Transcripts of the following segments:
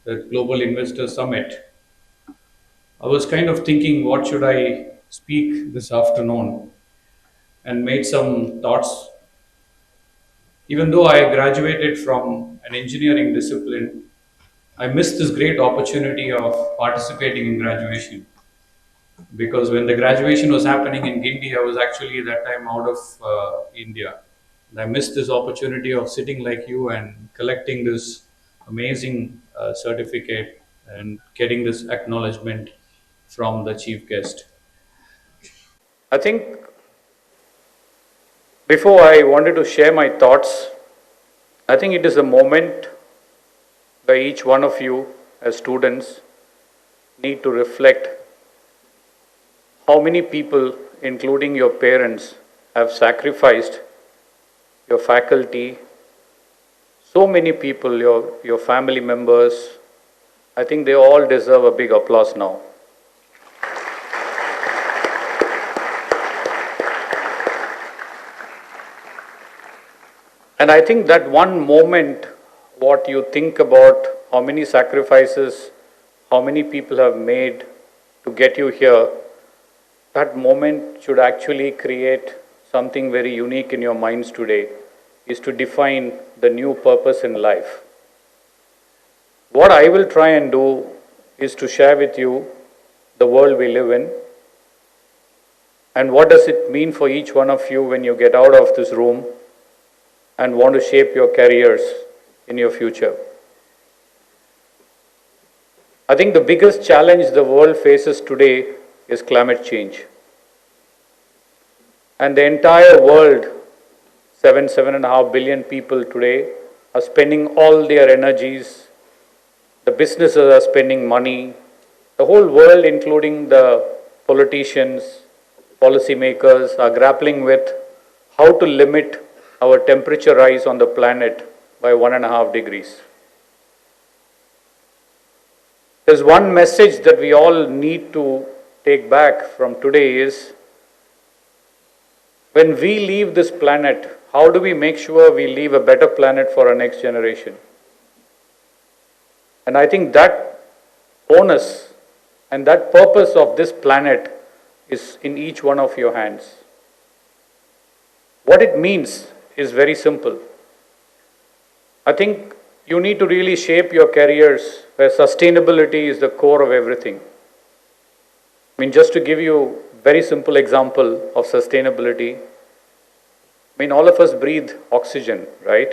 the Global Investor Summit, I was kind of thinking what should I speak this afternoon and made some thoughts. Even though I graduated from an engineering discipline, I missed this great opportunity of participating in graduation because when the graduation was happening in Guinea, I was actually that time out of India. And I missed this opportunity of sitting like you and collecting this amazing certificate and getting this acknowledgement from the chief guest. I think before I wanted to share my thoughts, I think it is a moment where each one of you as students need to reflect how many people, including your parents, have sacrificed, your faculty, so many people, your family members. I think they all deserve a big applause now. And I think that one moment, what you think about how many sacrifices, how many people have made to get you here, that moment should actually create something very unique in your minds today, is to define the new purpose in life. What I will try and do is to share with you the world we live in and what does it mean for each one of you when you get out of this room and want to shape your careers in your future. I think the biggest challenge the world faces today is climate change. And the entire world, 7.5 billion people today, are spending all their energies. The businesses are spending money. The whole world, including the politicians, policymakers, are grappling with how to limit our temperature rise on the planet by 1.5 degrees. There's one message that we all need to take back from today is, when we leave this planet, how do we make sure we leave a better planet for our next generation? And I think that onus and that purpose of this planet is in each one of your hands. What it means is very simple. I think you need to really shape your careers where sustainability is the core of everything. I mean, just to give you a very simple example of sustainability, I mean, all of us breathe oxygen, right?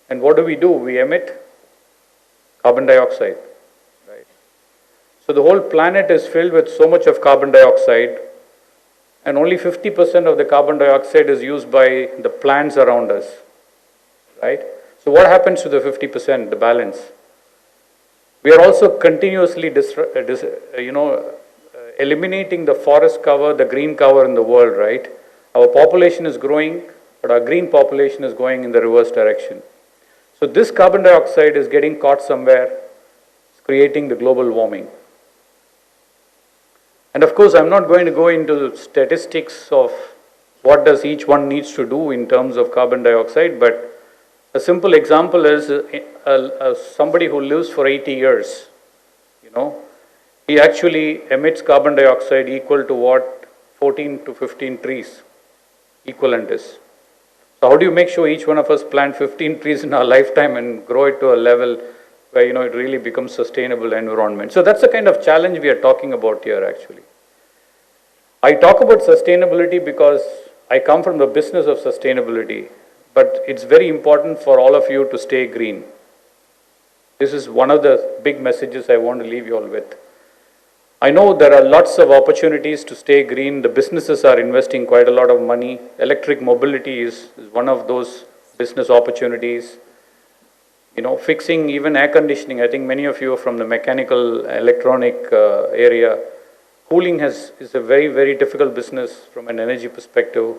And what do? We emit carbon dioxide, right? So the whole planet is filled with so much of carbon dioxide, and only 50% of the carbon dioxide is used by the plants around us, right? So what happens to the 50%, the balance? We are also continuously eliminating the forest cover, the green cover in the world, right? Our population is growing, but our green population is going in the reverse direction. So this carbon dioxide is getting caught somewhere, it's creating the global warming. And of course, I'm not going to go into statistics of what does each one needs to do in terms of carbon dioxide, but a simple example is somebody who lives for 80 years, he actually emits carbon dioxide equal to what 14 to 15 trees equivalent is. So how do you make sure each one of us plant 15 trees in our lifetime and grow it to a level where it really becomes sustainable environment? So that's the kind of challenge we are talking about here actually. I talk about sustainability because I come from the business of sustainability, but it's very important for all of you to stay green. This is one of the big messages I want to leave you all with. I know there are lots of opportunities to stay green. The businesses are investing quite a lot of money. Electric mobility is one of those business opportunities. Fixing even air conditioning. I think many of you are from the mechanical, electronic area. Cooling is a very, very difficult business from an energy perspective.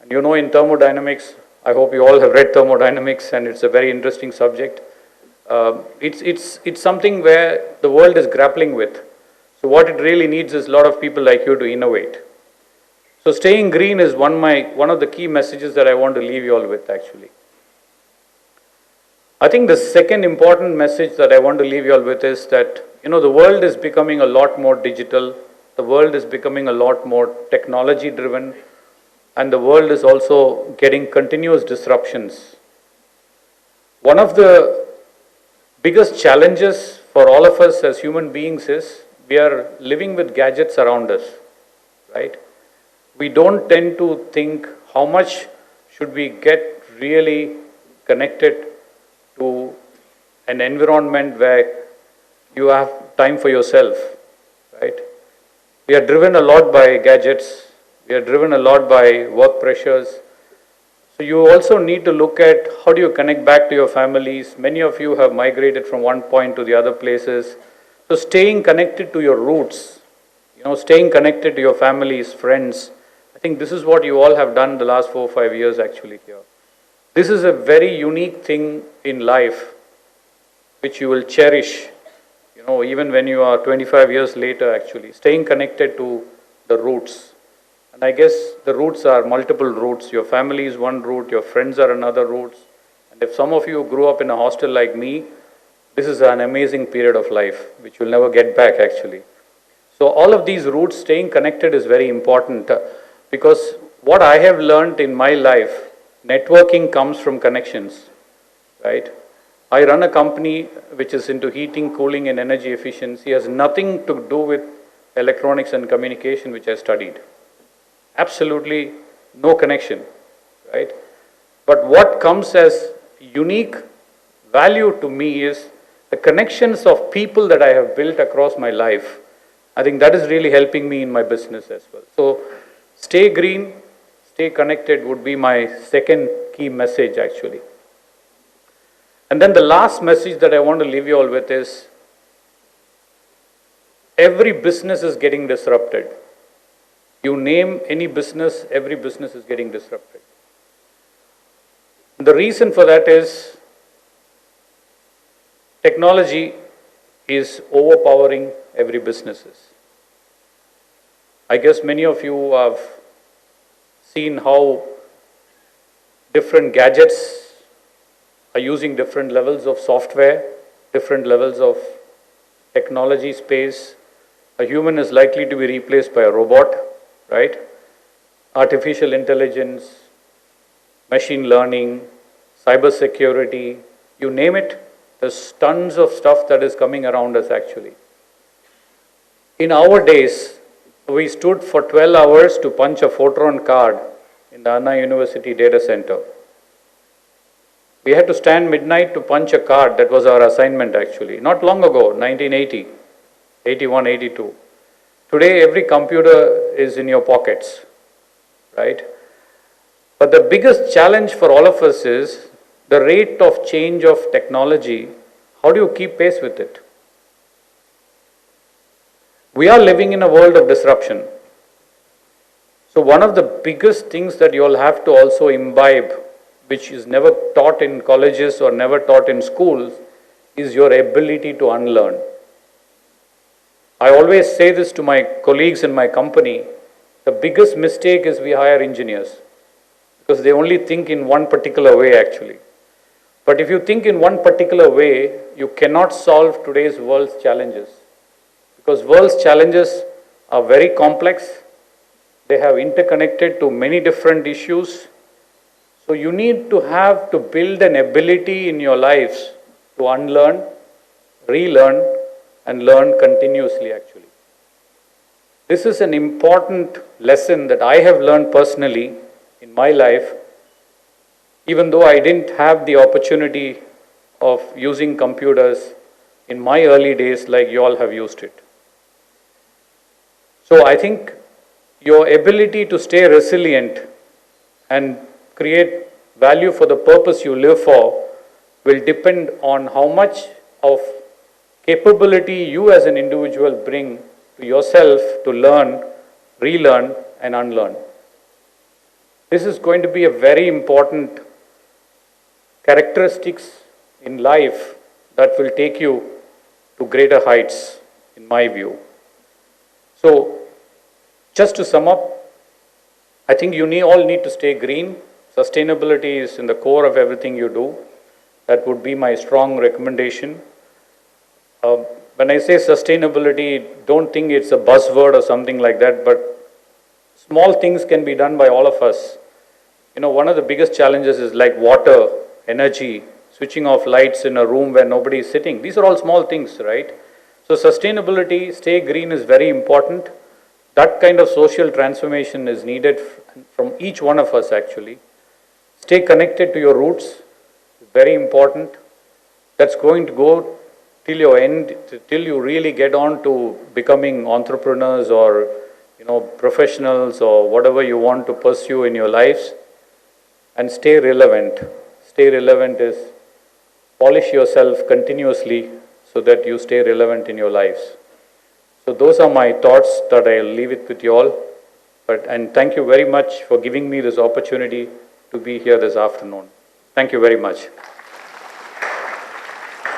And in thermodynamics, I hope you all have read thermodynamics, and it's a very interesting subject. It's something where the world is grappling with. So what it really needs is a lot of people like you to innovate. So staying green is one of the key messages that I want to leave you all with actually. I think the second important message that I want to leave you all with is that, the world is becoming a lot more digital, the world is becoming a lot more technology driven, and the world is also getting continuous disruptions. One of the biggest challenges for all of us as human beings is we are living with gadgets around us, right? We don't tend to think how much should we get really connected to an environment where you have time for yourself, right? We are driven a lot by gadgets, we are driven a lot by work pressures. So you also need to look at how do you connect back to your families. Many of you have migrated from one point to the other places. So staying connected to your roots, staying connected to your families, friends. I think this is what you all have done the last 4 or 5 years actually here. This is a very unique thing in life which you will cherish, even when you are 25 years later actually. Staying connected to the roots. And I guess the roots are multiple roots. Your family is one root, your friends are another root. And if some of you grew up in a hostel like me, this is an amazing period of life which you'll never get back actually. So all of these roots, staying connected is very important because what I have learned in my life, networking comes from connections, right? I run a company which is into heating, cooling and energy efficiency. It has nothing to do with electronics and communication which I studied. Absolutely no connection, right? But what comes as unique value to me is the connections of people that I have built across my life. I think that is really helping me in my business as well. So stay green, stay connected would be my second key message actually. And then the last message that I want to leave you all with is every business is getting disrupted. You name any business, every business is getting disrupted. The reason for that is technology is overpowering every businesses. I guess many of you have seen how different gadgets are using different levels of software, different levels of technology space. A human is likely to be replaced by a robot, right? Artificial intelligence, machine learning, cyber security, you name it, there's tons of stuff that is coming around us actually. In our days, we stood for 12 hours to punch a Fortran card in the Anna University data center. We had to stand midnight to punch a card. That was our assignment actually. Not long ago, 1980, 81, 82. Today, every computer is in your pockets, right? But the biggest challenge for all of us is the rate of change of technology. How do you keep pace with it? We are living in a world of disruption. So one of the biggest things that you all have to also imbibe, which is never taught in colleges or never taught in schools, is your ability to unlearn. I always say this to my colleagues in my company, the biggest mistake is we hire engineers because they only think in one particular way actually. But if you think in one particular way, you cannot solve today's world's challenges because world's challenges are very complex. They have interconnected to many different issues. So you need to have to build an ability in your lives to unlearn, relearn, and learn continuously actually. This is an important lesson that I have learned personally in my life, even though I didn't have the opportunity of using computers in my early days like you all have used it. So I think your ability to stay resilient and create value for the purpose you live for will depend on how much of capability you as an individual bring to yourself to learn, relearn and unlearn. This is going to be a very important characteristics in life that will take you to greater heights in my view. So just to sum up, I think you all need to stay green. Sustainability is in the core of everything you do. That would be my strong recommendation. When I say sustainability, don't think it's a buzzword or something like that, but small things can be done by all of us. One of the biggest challenges is like water, energy, switching off lights in a room where nobody is sitting. These are all small things, right? So sustainability, stay green is very important. That kind of social transformation is needed from each one of us actually. Stay connected to your roots, very important. That's going to go till your end, till you really get on to becoming entrepreneurs or professionals or whatever you want to pursue in your lives. And stay relevant. Stay relevant is polish yourself continuously so that you stay relevant in your lives. So those are my thoughts that I'll leave it with you all. And thank you very much for giving me this opportunity to be here this afternoon. Thank you very much.